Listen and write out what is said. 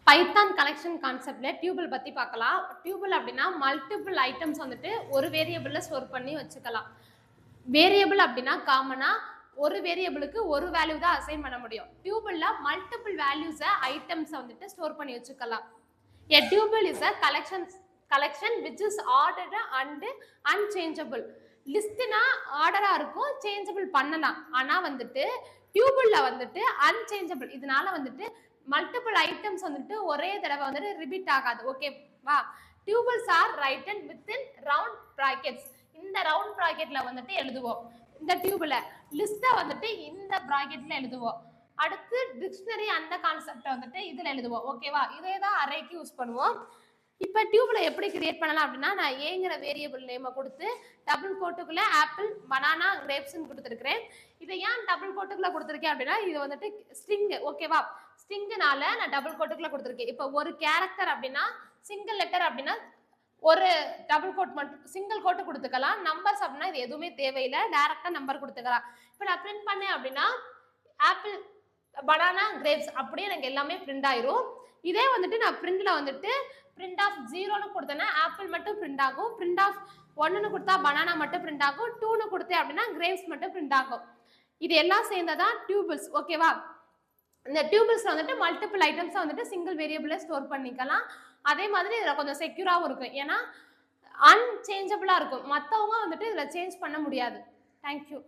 Python collection கான்செப்ட்ல tuple பத்தி பார்க்கலாம். டியூபிள் அப்படின்னா மல்டிபிள் ஐட்டம்ஸ் வந்துட்டு ஒரு வேரியபிள்ல ஸ்டோர் பண்ணி வச்சுக்கலாம். வேரியபிள் அப்படின்னா காமனா ஒரு வேரியபிளுக்கு ஒரு வேல்யூ தான் அசைன் பண்ண முடியும். டியூபிள்ல மல்டிபிள் வேல்யூஸை ஐட்டம்ஸை வந்துட்டு ஸ்டோர் பண்ணி வச்சுக்கலாம். A tuple is a collection which is ordered and unchangeable. லிஸ்ட்னா ஆர்டரா இருக்கும், சேஞ்சபிள் பண்ணலாம். ஆனா வந்துட்டு டியூபிள்ல வந்துட்டு அன்சேஞ்சபிள். இதனால வந்துட்டு மல்டிபிள் ஐட்டம்ஸ் வந்துட்டு ஒரே தடவை வந்துட்டு ரிப்பீட் ஆகாது. ஓகேவா? Tuples are written within round brackets. இந்த ரவுண்ட் பிராக்கெட்ல வந்துட்டு எழுதுவோம். இந்த டியூபிள லிஸ்ட்டை வந்துட்டு இந்த பிராக்கெட்ல எழுதுவோம். அடுத்து டிக்ஷனரி அந்த கான்செப்டை வந்துட்டு இதில் எழுதுவோம். ஓகேவா? இதே தான் அரேக்கு யூஸ் பண்ணுவோம். இப்போ டியூப்ல எப்படி கிரியேட் பண்ணலாம் அப்படின்னா, நான் ஏங்கிற வேரியபிள் நேமை கொடுத்து டபுள் கோட்டுக்குள்ள ஆப்பிள், பனானா, கிரேப்ஸ்ன்னு கொடுத்துருக்கிறேன். இதை ஏன் டபுள் கோட்டுக்குள்ள கொடுத்துருக்கேன் அப்படின்னா, இது வந்துட்டு ஸ்ட்ரிங். ஓகேவா? ஸ்ட்ரிங்குனால நான் டபுள் கோட்டுக்குள்ள கொடுத்துருக்கேன். இப்போ ஒரு கேரக்டர் அப்படின்னா, சிங்கிள் லெட்டர் அப்படின்னா ஒரு டபுள் கோட் மட்டும் சிங்கிள் கோட்டு கொடுத்துக்கலாம். நம்பர்ஸ் அப்படின்னா இது எதுவுமே தேவையில்லை, டைரக்டா நம்பர் கொடுத்துக்கலாம். இப்போ நான் பிரிண்ட் பண்ணேன் அப்படின்னா ஆப்பிள், பனானா, கிரேப்ஸ் அப்படியே எனக்கு எல்லாமே பிரிண்ட் ஆயிரும். இதே வந்துட்டு நான் பிரிண்ட்ல வந்துட்டு பிரிண்ட் ஆஃப் 0ன்னு கொடுத்தேன்னா ஆப்பிள் மட்டும் பிரிண்ட் ஆகும். பிரிண்ட் ஆஃப் 1ன்னு கொடுத்தா பனானா மட்டும் பிரிண்ட் ஆகும். 2ன்னு கொடுத்தேன் அப்படின்னா கிரேப்ஸ் மட்டும் பிரிண்ட் ஆகும். இது எல்லாம் சேர்ந்ததான் டியூபிள்ஸ். ஓகேவா? இந்த டியூபிள்ஸ்ல வந்துட்டு மல்டிபிள் ஐட்டம்ஸை வந்துட்டு சிங்கிள் வேரியபிள்ல ஸ்டோர் பண்ணிக்கலாம். அதே மாதிரி இதில் கொஞ்சம் செக்யூராகவும் இருக்கும். ஏன்னா அன்சேஞ்சபிளா இருக்கும். மற்றவங்க வந்துட்டு இதில் சேஞ்ச் பண்ண முடியாது. தேங்க்யூ.